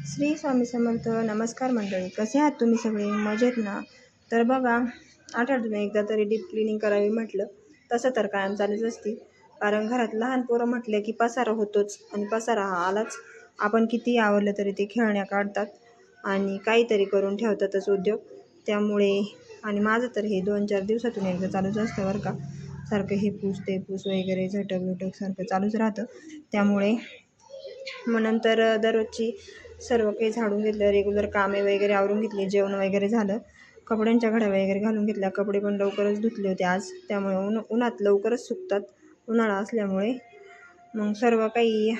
श्री स्वामी समर्थ. नमस्कार मंडळी, कसे आहात तुम्ही सगळे? मजेत ना? तर बघा, आठवड्यातून एकदा तरी डीप क्लिनिंग करावी म्हटलं तसं तर कायम चालूच असते. कारण घरात लहान पोरं म्हटले की पसारा होतोच, आणि पसारा हा आलाच. आपण कितीही आवरलं तरी ते खेळण्या काढतात आणि काहीतरी करून ठेवतातच उद्योग. त्यामुळे आणि माझं तर हे 2-4 दिवसातून एकदा चालूच असतं बरं का. सारखं हे पूस ते पूस वगैरे झटक बिटक सारखं चालूच राहतं. त्यामुळे मग नंतर दररोजची सर्व काही झाडून घेतलं, रेग्युलर कामे वगैरे आवरून घेतली, जेवण वगैरे झालं, कपड्यांच्या घड्या वगैरे घालून घेतल्या. कपडे पण लवकरच धुतले होते आज, त्यामुळे उन्हात लवकरच सुकतात उन्हाळा असल्यामुळे. मग सर्व काही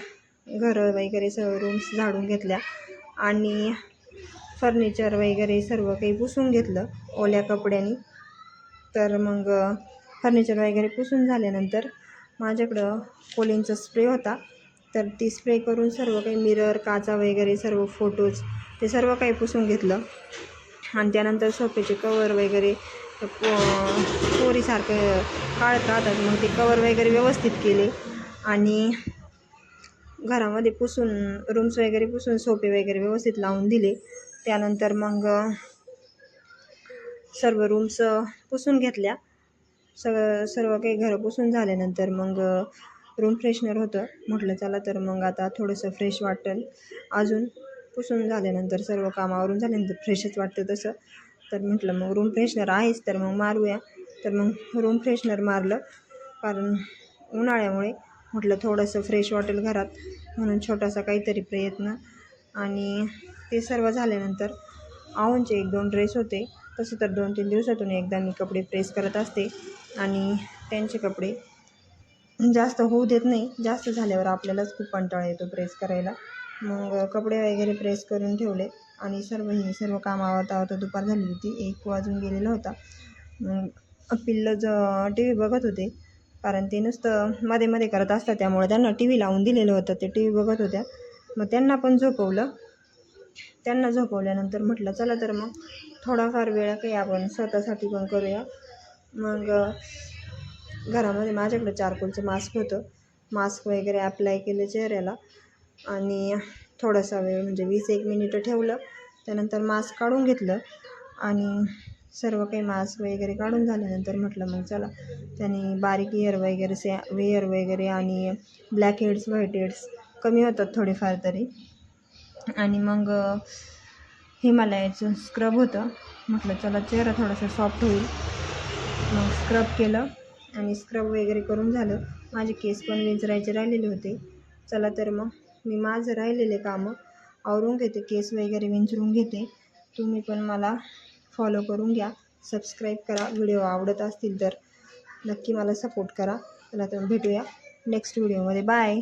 घरं वगैरे सर्व रूम्स झाडून घेतल्या आणि फर्निचर वगैरे सर्व काही पुसून घेतलं ओल्या कपड्यांनी. तर मग फर्निचर वगैरे पुसून झाल्यानंतर माझ्याकडं कोलिनचा स्प्रे होता, तर ती स्प्रे करून सर्व काही मिरर, काचा वगैरे सर्व फोटोज ते सर्व काही पुसून घेतलं. आणि त्यानंतर सोफ्याचे कवर वगैरे चोरीसारखं काढत राहतात, मग ते कवर वगैरे व्यवस्थित केले आणि घरामध्ये पुसून रूम्स वगैरे पुसून सोफे वगैरे व्यवस्थित लावून दिले. त्यानंतर मग सर्व रूम्स पुसून घेतल्या. सर्व काही घरं पुसून झाल्यानंतर मग रूम फ्रेशनर होतं, म्हटलं चला तर मग आता थोडंसं फ्रेश वाटेल अजून. पुसून झाल्यानंतर सर्व कामावरून झाल्यानंतर फ्रेशच वाटतं तसं. तर म्हटलं मग रूम फ्रेशनर आहेच तर मग मारूया. तर मग रूम फ्रेशनर मारलं, कारण उन्हाळ्यामुळे म्हटलं थोडंसं फ्रेश वाटेल घरात, म्हणून छोटासा काहीतरी प्रयत्न. आणि ते सर्व झाल्यानंतर आऊंचे 1-2 ड्रेस होते. तसं तर 2-3 दिवसातून एकदा मी कपडे प्रेस करत असते आणि त्यांचे कपडे जास्त होऊ देत नाही. जास्त झाल्यावर आपल्यालाच खूप कंटाळा येतो प्रेस करायला. मग कपडे वगैरे प्रेस करून ठेवले आणि सर्व काम आवरता दुपार झाली होती, 1 वाजून गेलेला होता. मग पिल्लं टी व्ही बघत होते, कारण ते नुसतं मध्ये मध्ये करत असतात, त्यामुळे त्यांना टी व्ही लावून दिलेलं होतं. ते टी व्ही बघत होत्या. मग त्यांना पण झोपवलं. त्यांना झोपवल्यानंतर म्हटलं चला तर मग थोडाफार वेळ काही आपण स्वतःसाठी पण करूया. मग घरामध्ये माझ्याकडे चारकोलचं मास्क होतं. मास्क वगैरे अप्लाय केलं चेहऱ्याला आणि थोडासा वेळ म्हणजे 20-1 मिनिटं ठेवलं. त्यानंतर मास्क काढून घेतलं आणि सर्व काही मास्क वगैरे काढून झाल्यानंतर म्हटलं मग चला, त्याने बारीक वेअर वगैरे आणि ब्लॅक हेड्स, व्हाईट हेड्स कमी होतात थोडेफार तरी. आणि मग हिमालयाचं स्क्रब होतं, म्हटलं चला चेहरा थोडासा सॉफ्ट होईल. मग स्क्रब केलं आणि स्क्रब वगैरे करून झालं. माझे केस पण विंचरायचे राहिलेले होते. चला तर मग मी माझं राहिलेले कामं आवरून घेते, केस वगैरे विंचरून घेते. तुम्ही पण मला फॉलो करून घ्या, सबस्क्राईब करा. व्हिडिओ आवडत असतील तर नक्की मला सपोर्ट करा. चला तर भेटूया नेक्स्ट व्हिडिओमध्ये. बाय.